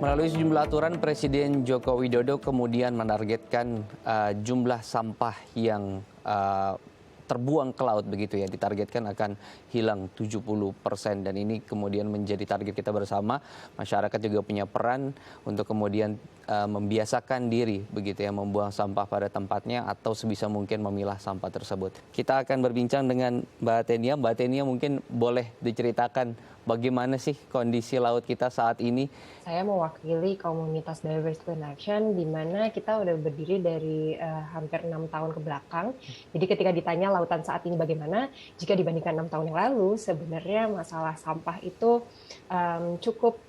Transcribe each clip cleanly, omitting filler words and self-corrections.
Melalui sejumlah aturan, Presiden Joko Widodo kemudian menargetkan jumlah sampah yang terbuang ke laut begitu ya, ditargetkan akan hilang 70% dan ini kemudian menjadi target kita bersama. Masyarakat juga punya peran untuk kemudian membiasakan diri begitu ya, membuang sampah pada tempatnya atau sebisa mungkin memilah sampah tersebut. Kita akan berbincang dengan Mbak Tenia. Mbak Tenia, mungkin boleh diceritakan bagaimana sih kondisi laut kita saat ini? Saya mewakili komunitas Diversity in Action, di mana kita udah berdiri dari hampir 6 tahun ke belakang. Jadi ketika ditanya lautan saat ini bagaimana, jika dibandingkan 6 tahun yang lalu, sebenarnya masalah sampah itu cukup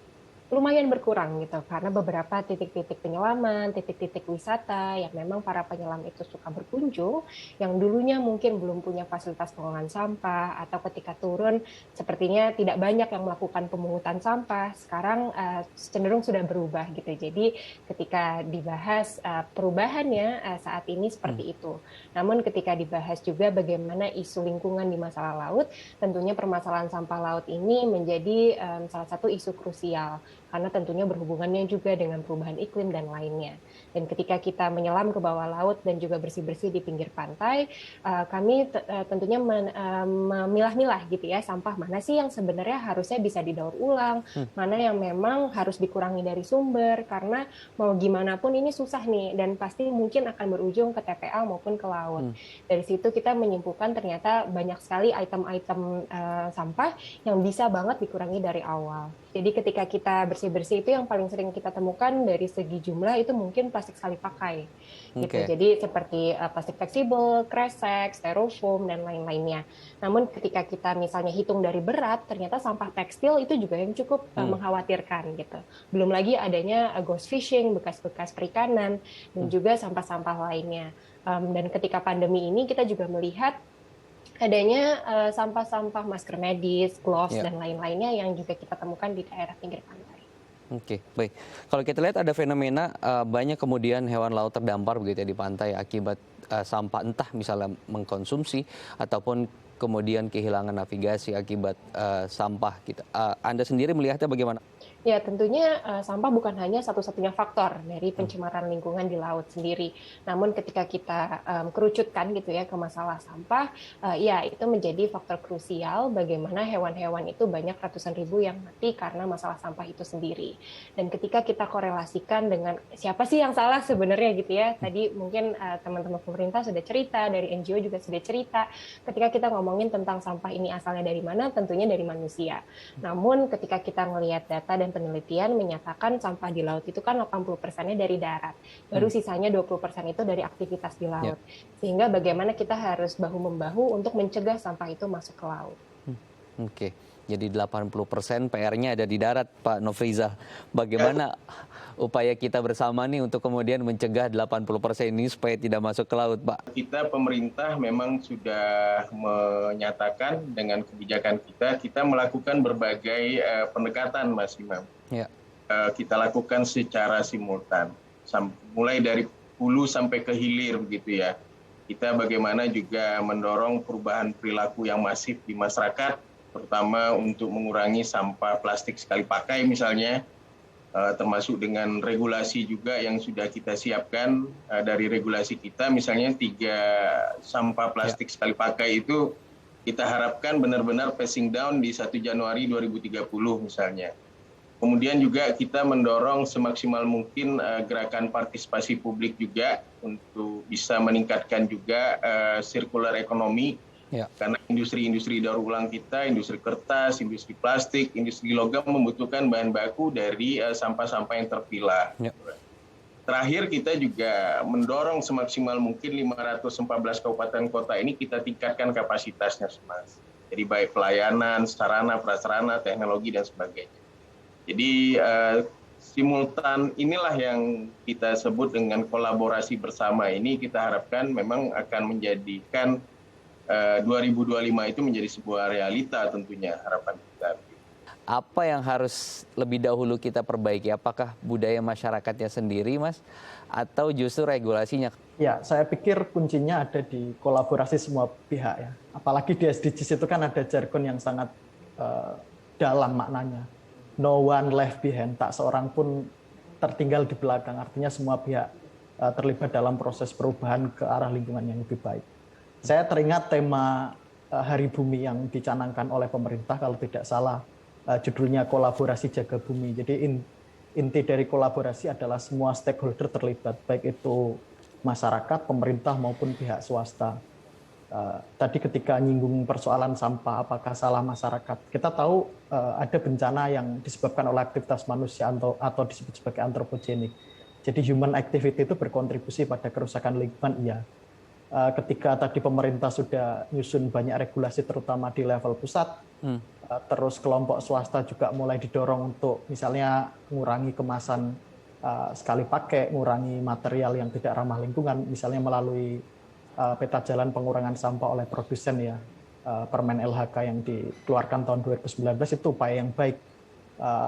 lumayan berkurang gitu, karena beberapa titik-titik penyelaman, titik-titik wisata yang memang para penyelam itu suka berkunjung, yang dulunya mungkin belum punya fasilitas pengolahan sampah, atau ketika turun sepertinya tidak banyak yang melakukan pemungutan sampah, sekarang cenderung sudah berubah gitu. Jadi ketika dibahas perubahannya saat ini seperti itu. Namun ketika dibahas juga bagaimana isu lingkungan di masalah laut, tentunya permasalahan sampah laut ini menjadi salah satu isu krusial, karena tentunya berhubungannya juga dengan perubahan iklim dan lainnya. Dan ketika kita menyelam ke bawah laut dan juga bersih-bersih di pinggir pantai, kami tentunya memilah-milah gitu ya, sampah mana sih yang sebenarnya harusnya bisa didaur ulang, mana yang memang harus dikurangi dari sumber, karena mau gimana pun ini susah nih, dan pasti mungkin akan berujung ke TPA maupun ke laut. Dari situ kita menyimpulkan ternyata banyak sekali item-item sampah yang bisa banget dikurangi dari awal. Jadi ketika kita bersih-bersih itu yang paling sering kita temukan dari segi jumlah itu mungkin plastik sekali pakai. Gitu. Jadi seperti plastik fleksibel, kresek, styrofoam dan lain-lainnya. Namun ketika kita misalnya hitung dari berat, ternyata sampah tekstil itu juga yang cukup mengkhawatirkan gitu. Belum lagi adanya ghost fishing, bekas-bekas perikanan dan juga sampah-sampah lainnya. Dan ketika pandemi ini kita juga melihat adanya sampah-sampah masker medis, gloves, dan lain-lainnya yang juga kita temukan di daerah pinggir pantai. Oke, baik. Kalau kita lihat ada fenomena banyak kemudian hewan laut terdampar begitu ya di pantai akibat sampah, entah misalnya mengkonsumsi ataupun kemudian kehilangan navigasi akibat sampah. Anda sendiri melihatnya bagaimana? Ya, tentunya sampah bukan hanya satu-satunya faktor dari pencemaran lingkungan di laut sendiri. Namun ketika kita kerucutkan gitu ya ke masalah sampah, ya itu menjadi faktor krusial bagaimana hewan-hewan itu banyak ratusan ribu yang mati karena masalah sampah itu sendiri. Dan ketika kita korelasikan dengan siapa sih yang salah sebenarnya gitu ya, tadi mungkin teman-teman pemerintah sudah cerita, dari NGO juga sudah cerita, ketika kita ngomongin tentang sampah ini asalnya dari mana, tentunya dari manusia. Namun ketika kita melihat data dan penelitian menyatakan sampah di laut itu kan 80%-nya dari darat. Baru sisanya 20% itu dari aktivitas di laut. Sehingga bagaimana kita harus bahu-membahu untuk mencegah sampah itu masuk ke laut. Oke. Jadi 80% PR-nya ada di darat, Pak Nofrizal. Bagaimana upaya kita bersama nih untuk kemudian mencegah 80% ini supaya tidak masuk ke laut, Pak? Kita pemerintah memang sudah menyatakan dengan kebijakan kita melakukan berbagai pendekatan, Mas Imam. Ya. Kita lakukan secara simultan, mulai dari hulu sampai ke hilir begitu ya. Kita bagaimana juga mendorong perubahan perilaku yang masif di masyarakat, terutama untuk mengurangi sampah plastik sekali pakai misalnya, termasuk dengan regulasi juga yang sudah kita siapkan. Dari regulasi kita misalnya 3 sampah plastik sekali pakai itu kita harapkan benar-benar passing down di 1 Januari 2030 misalnya. Kemudian juga kita mendorong semaksimal mungkin gerakan partisipasi publik juga untuk bisa meningkatkan juga circular economy. Karena industri-industri daur ulang kita, industri kertas, industri plastik, industri logam membutuhkan bahan baku dari sampah-sampah yang terpilah. Terakhir kita juga mendorong semaksimal mungkin 514 kabupaten kota ini kita tingkatkan kapasitasnya, Mas. Jadi baik pelayanan, sarana, prasarana, teknologi dan sebagainya. Jadi simultan inilah yang kita sebut dengan kolaborasi bersama ini, kita harapkan memang akan menjadikan 2025 itu menjadi sebuah realita tentunya harapan kita. Apa yang harus lebih dahulu kita perbaiki? Apakah budaya masyarakatnya sendiri, Mas? Atau justru regulasinya? Ya, saya pikir kuncinya ada di kolaborasi semua pihak ya. Apalagi di SDGs itu kan ada jargon yang sangat dalam maknanya. No one left behind, tak seorang pun tertinggal di belakang. Artinya semua pihak terlibat dalam proses perubahan ke arah lingkungan yang lebih baik. Saya teringat tema Hari Bumi yang dicanangkan oleh pemerintah, kalau tidak salah judulnya kolaborasi jaga bumi. Jadi inti dari kolaborasi adalah semua stakeholder terlibat, baik itu masyarakat, pemerintah maupun pihak swasta. Tadi ketika nyinggung persoalan sampah, apakah salah masyarakat? Kita tahu ada bencana yang disebabkan oleh aktivitas manusia atau disebut sebagai antropogenik. Jadi human activity itu berkontribusi pada kerusakan lingkungan, iya. Ketika tadi pemerintah sudah nyusun banyak regulasi terutama di level pusat, terus kelompok swasta juga mulai didorong untuk misalnya mengurangi kemasan sekali pakai, mengurangi material yang tidak ramah lingkungan, misalnya melalui peta jalan pengurangan sampah oleh produsen ya, Permen LHK yang dikeluarkan tahun 2019 itu upaya yang baik.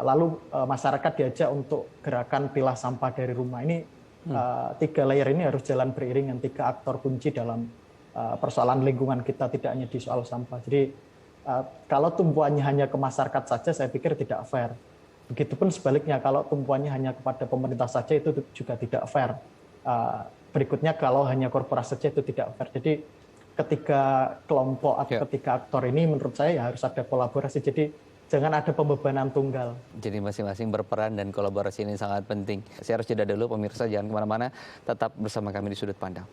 Lalu masyarakat diajak untuk gerakan pilah sampah dari rumah. Ini 3 layer ini harus jalan beriringan, 3 aktor kunci dalam persoalan lingkungan kita, tidak hanya di soal sampah. Jadi kalau tumpuannya hanya ke masyarakat saja, saya pikir tidak fair. Begitupun sebaliknya, kalau tumpuannya hanya kepada pemerintah saja, itu juga tidak fair. Berikutnya, kalau hanya korporasi saja, itu tidak fair. Jadi ketiga kelompok atau ketiga aktor ini menurut saya ya harus ada kolaborasi. Jadi jangan ada pembebanan tunggal. Jadi masing-masing berperan dan kolaborasi ini sangat penting. Saya harus jeda dulu, pemirsa jangan kemana-mana, tetap bersama kami di Sudut Pandang.